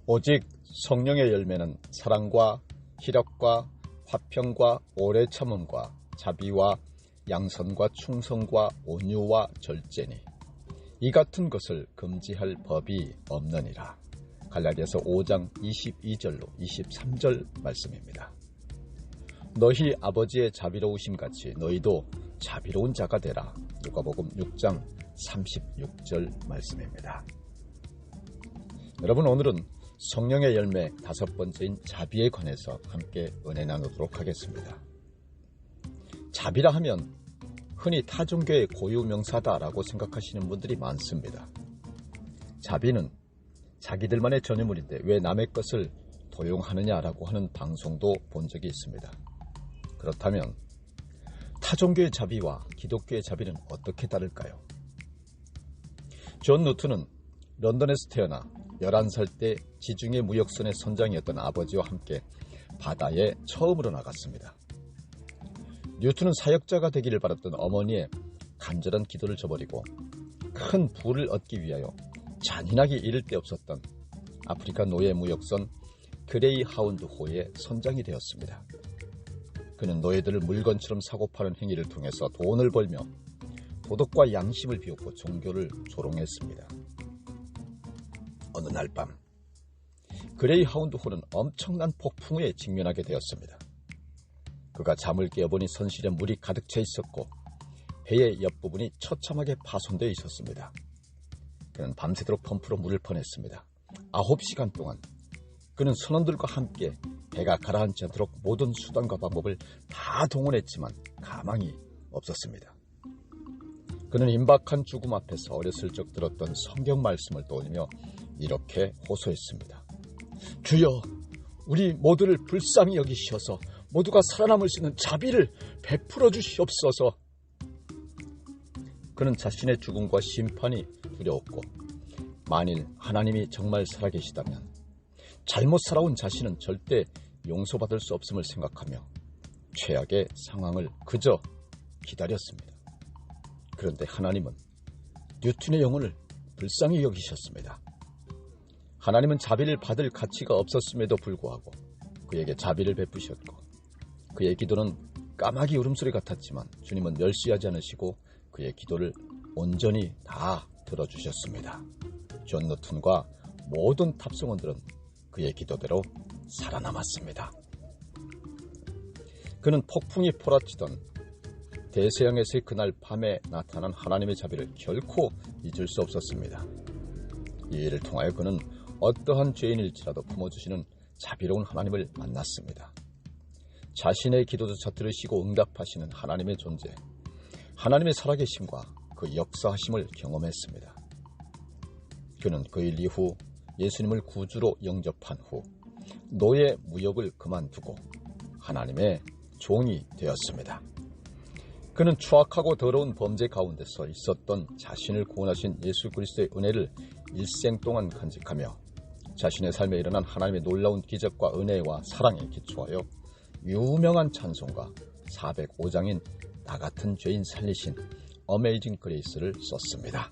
오직 성령의 열매는 사랑과 희락과 화평과 오래 참음과 자비와 양선과 충성과 온유와 절제니 이 같은 것을 금지할 법이 없느니라. 갈라디아서 5장 22절로 23절 말씀입니다. 너희 아버지의 자비로우심 같이 너희도 자비로운 자가 되라. 누가복음 6장 36절 말씀입니다. 여러분, 오늘은 성령의 열매 5번째인 자비에 관해서 함께 은혜 나누도록 하겠습니다. 자비라 하면 흔히 타종교의 고유 명사다라고 생각하시는 분들이 많습니다. 자비는 자기들만의 전유물인데 왜 남의 것을 도용하느냐라고 하는 방송도 본 적이 있습니다. 그렇다면 타종교의 자비와 기독교의 자비는 어떻게 다를까요? 존 누튼은 런던에서 태어나 11살 때 지중해 무역선의 선장이었던 아버지와 함께 바다에 처음으로 나갔습니다. 뉴튼은 사역자가 되기를 바랐던 어머니의 간절한 기도를 저버리고 큰 부를 얻기 위하여 잔인하게 잃을 데 없었던 아프리카 노예 무역선 그레이하운드호의 선장이 되었습니다. 그는 노예들을 물건처럼 사고파는 행위를 통해서 돈을 벌며 도덕과 양심을 비웃고 종교를 조롱했습니다. 어느 날 밤 그레이하운드호는 엄청난 폭풍우에 직면하게 되었습니다. 그가 잠을 깨어보니 선실에 물이 가득 차 있었고 배의 옆부분이 처참하게 파손되어 있었습니다. 그는 밤새도록 펌프로 물을 퍼냈습니다. 9시간 동안 그는 선원들과 함께 배가 가라앉지 않도록 모든 수단과 방법을 다 동원했지만 가망이 없었습니다. 그는 임박한 죽음 앞에서 어렸을 적 들었던 성경 말씀을 떠올리며 이렇게 호소했습니다. 주여, 우리 모두를 불쌍히 여기시어서 모두가 살아남을 수 있는 자비를 베풀어 주시옵소서. 그는 자신의 죽음과 심판이 두려웠고 만일 하나님이 정말 살아계시다면 잘못 살아온 자신은 절대 용서받을 수 없음을 생각하며 최악의 상황을 그저 기다렸습니다. 그런데 하나님은 뉴튼의 영혼을 불쌍히 여기셨습니다. 하나님은 자비를 받을 가치가 없었음에도 불구하고 그에게 자비를 베푸셨고 그의 기도는 까마귀 울음소리 같았지만 주님은 멸시하지 않으시고 그의 기도를 온전히 다 들어주셨습니다. 존 누튼과 모든 탑승원들은 그의 기도대로 살아남았습니다. 그는 폭풍이 몰아치던 대서양에서의 그날 밤에 나타난 하나님의 자비를 결코 잊을 수 없었습니다. 이 일을 통하여 그는 어떠한 죄인일지라도 품어주시는 자비로운 하나님을 만났습니다. 자신의 기도조차 들으시고 응답하시는 하나님의 존재, 하나님의 살아계심과 그 역사하심을 경험했습니다. 그는 그 일 이후 예수님을 구주로 영접한 후 노예 무역을 그만두고 하나님의 종이 되었습니다. 그는 추악하고 더러운 범죄 가운데서 있었던 자신을 구원하신 예수 그리스도의 은혜를 일생 동안 간직하며 자신의 삶에 일어난 하나님의 놀라운 기적과 은혜와 사랑에 기초하여 유명한 찬송가 405장인 나 같은 죄인 살리신 어메이징 그레이스를 썼습니다.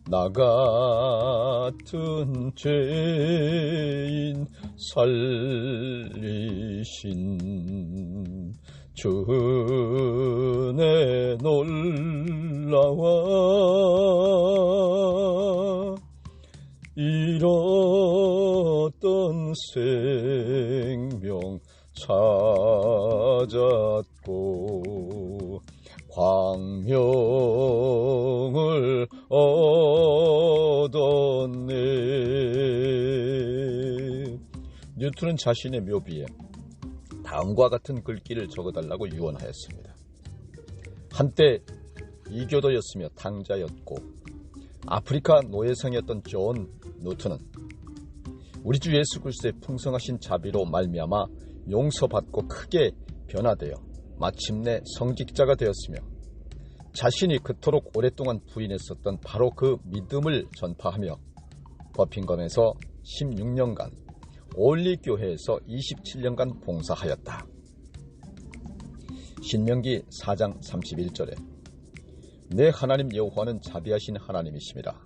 나 같은 죄인 살리신 주 은혜 놀라워 잃었던 생명 찾았고 광명을 얻었네. 뉴튼은 자신의 묘비에 다음과 같은 글귀를 적어달라고 유언하였습니다. 한때 이교도였으며 탕자였고 아프리카 노예상이었던 존 누튼은 우리 주 예수 그리스도의 풍성하신 자비로 말미암아 용서받고 크게 변화되어 마침내 성직자가 되었으며 자신이 그토록 오랫동안 부인했었던 바로 그 믿음을 전파하며 버핑엄에서 16년간 올리교회에서 27년간 봉사하였다. 신명기 4장 31절에 내 하나님 여호와는 자비하신 하나님이심이라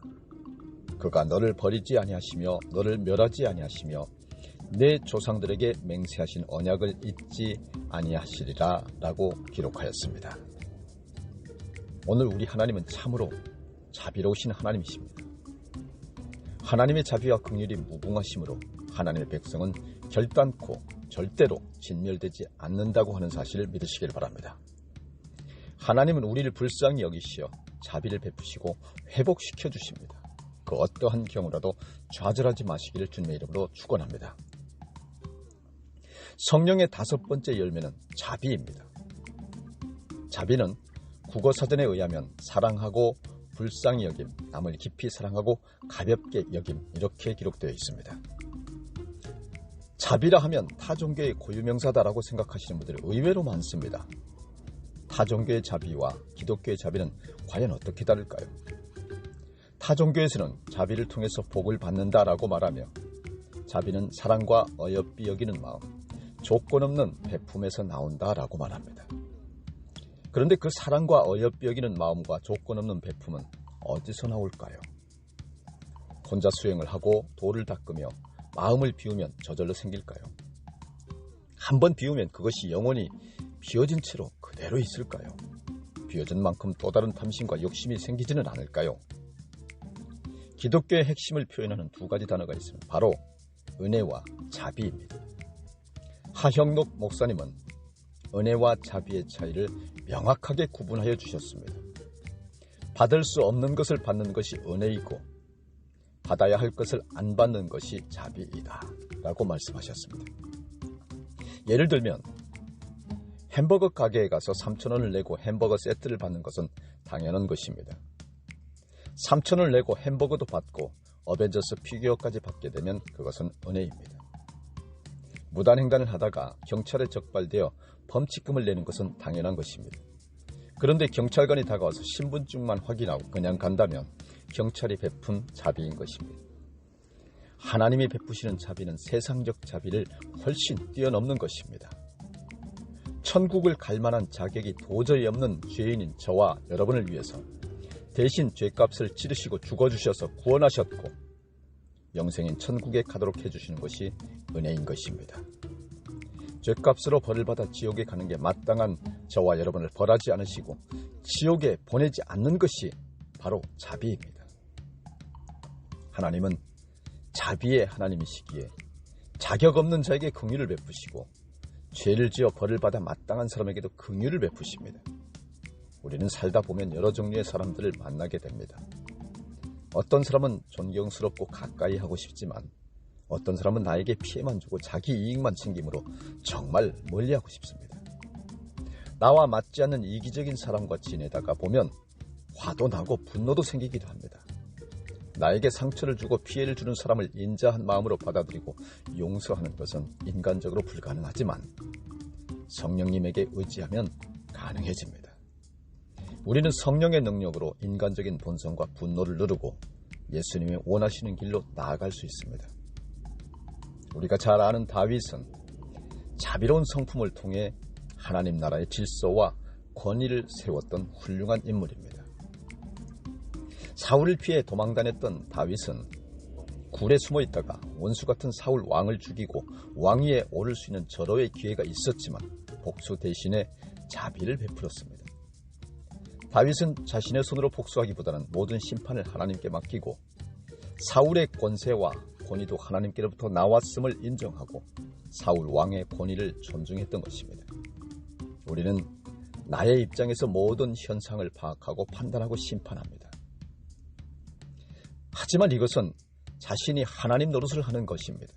그가 너를 버리지 아니하시며 너를 멸하지 아니하시며 내 조상들에게 맹세하신 언약을 잊지 아니하시리라 라고 기록하였습니다. 오늘 우리 하나님은 참으로 자비로우신 하나님이십니다. 하나님의 자비와 긍휼이 무궁하심으로 하나님의 백성은 결단코 절대로 진멸되지 않는다고 하는 사실을 믿으시길 바랍니다. 하나님은 우리를 불쌍히 여기시어 자비를 베푸시고 회복시켜 주십니다. 그 어떠한 경우라도 좌절하지 마시기를 주님의 이름으로 축원합니다. 성령의 5번째 열매는 자비입니다. 자비는 국어사전에 의하면 사랑하고 불쌍히 여김, 남을 깊이 사랑하고 가볍게 여김, 이렇게 기록되어 있습니다. 자비라 하면 타종교의 고유명사다라고 생각하시는 분들이 의외로 많습니다. 타종교의 자비와 기독교의 자비는 과연 어떻게 다를까요? 타종교에서는 자비를 통해서 복을 받는다라고 말하며 자비는 사랑과 어여삐 여기는 마음, 조건 없는 베품에서 나온다라고 말합니다. 그런데 그 사랑과 어여삐 여기는 마음과 조건 없는 베품은 어디서 나올까요? 혼자 수행을 하고 돌을 닦으며 마음을 비우면 저절로 생길까요? 한번 비우면 그것이 영원히 비워진 채로 그대로 있을까요? 비워진 만큼 또 다른 탐심과 욕심이 생기지는 않을까요? 기독교의 핵심을 표현하는 2가지 단어가 있습니다. 바로 은혜와 자비입니다. 하형록 목사님은 은혜와 자비의 차이를 명확하게 구분하여 주셨습니다. 받을 수 없는 것을 받는 것이 은혜이고 받아야 할 것을 안 받는 것이 자비이다 라고 말씀하셨습니다. 예를 들면 햄버거 가게에 가서 3,000원을 내고 햄버거 세트를 받는 것은 당연한 것입니다. 3,000원을 내고 햄버거도 받고 어벤져스 피규어까지 받게 되면 그것은 은혜입니다. 무단횡단을 하다가 경찰에 적발되어 범칙금을 내는 것은 당연한 것입니다. 그런데 경찰관이 다가와서 신분증만 확인하고 그냥 간다면 경찰이 베푼 자비인 것입니다. 하나님이 베푸시는 자비는 세상적 자비를 훨씬 뛰어넘는 것입니다. 천국을 갈 만한 자격이 도저히 없는 죄인인 저와 여러분을 위해서 대신 죄값을 치르시고 죽어주셔서 구원하셨고 영생인 천국에 가도록 해주시는 것이 은혜인 것입니다. 죄값으로 벌을 받아 지옥에 가는 게 마땅한 저와 여러분을 벌하지 않으시고 지옥에 보내지 않는 것이 바로 자비입니다. 하나님은 자비의 하나님이시기에 자격 없는 자에게 긍휼을 베푸시고 죄를 지어 벌을 받아 마땅한 사람에게도 긍휼을 베푸십니다. 우리는 살다 보면 여러 종류의 사람들을 만나게 됩니다. 어떤 사람은 존경스럽고 가까이 하고 싶지만 어떤 사람은 나에게 피해만 주고 자기 이익만 챙기므로 정말 멀리하고 싶습니다. 나와 맞지 않는 이기적인 사람과 지내다가 보면 화도 나고 분노도 생기기도 합니다. 나에게 상처를 주고 피해를 주는 사람을 인자한 마음으로 받아들이고 용서하는 것은 인간적으로 불가능하지만 성령님에게 의지하면 가능해집니다. 우리는 성령의 능력으로 인간적인 본성과 분노를 누르고 예수님이 원하시는 길로 나아갈 수 있습니다. 우리가 잘 아는 다윗은 자비로운 성품을 통해 하나님 나라의 질서와 권위를 세웠던 훌륭한 인물입니다. 사울을 피해 도망다녔던 다윗은 굴에 숨어 있다가 원수 같은 사울 왕을 죽이고 왕위에 오를 수 있는 절호의 기회가 있었지만 복수 대신에 자비를 베풀었습니다. 다윗은 자신의 손으로 복수하기보다는 모든 심판을 하나님께 맡기고 사울의 권세와 권위도 하나님께로부터 나왔음을 인정하고 사울 왕의 권위를 존중했던 것입니다. 우리는 나의 입장에서 모든 현상을 파악하고 판단하고 심판합니다. 하지만 이것은 자신이 하나님 노릇을 하는 것입니다.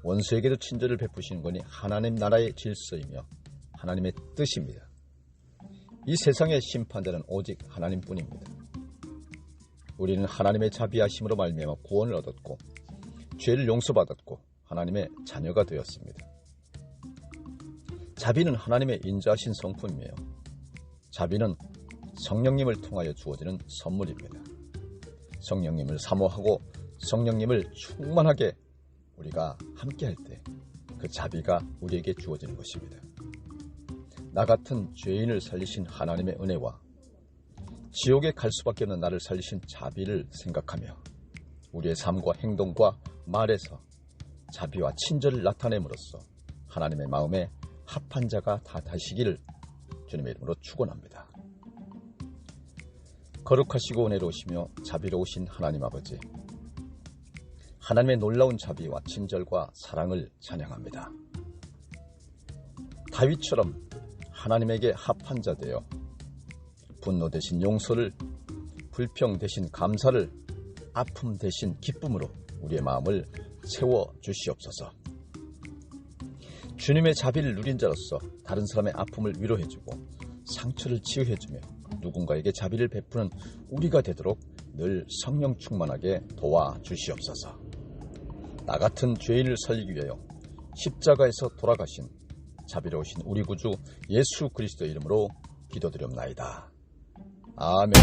원수에게도 친절을 베푸시는 것이 하나님 나라의 질서이며 하나님의 뜻입니다. 이 세상의 심판자는 오직 하나님뿐입니다. 우리는 하나님의 자비하심으로 말미암아 구원을 얻었고 죄를 용서받았고 하나님의 자녀가 되었습니다. 자비는 하나님의 인자하신 성품이며 자비는 성령님을 통하여 주어지는 선물입니다. 성령님을 사모하고 성령님을 충만하게 우리가 함께할 때 그 자비가 우리에게 주어지는 것입니다. 나 같은 죄인을 살리신 하나님의 은혜와 지옥에 갈 수밖에 없는 나를 살리신 자비를 생각하며 우리의 삶과 행동과 말에서 자비와 친절을 나타냄으로써 하나님의 마음에 합한 자가 다 되시기를 주님의 이름으로 축원합니다. 거룩하시고 은혜로우시며 자비로우신 하나님 아버지, 하나님의 놀라운 자비와 친절과 사랑을 찬양합니다. 다윗처럼 하나님에게 합한 자 되어 분노 대신 용서를, 불평 대신 감사를, 아픔 대신 기쁨으로 우리의 마음을 채워주시옵소서. 주님의 자비를 누린 자로서 다른 사람의 아픔을 위로해주고 상처를 치유해주며 누군가에게 자비를 베푸는 우리가 되도록 늘 성령 충만하게 도와주시옵소서. 나 같은 죄인을 살리기 위하여 십자가에서 돌아가신 자비로우신 우리 구주 예수 그리스도의 이름으로 기도드렸나이다. 아멘.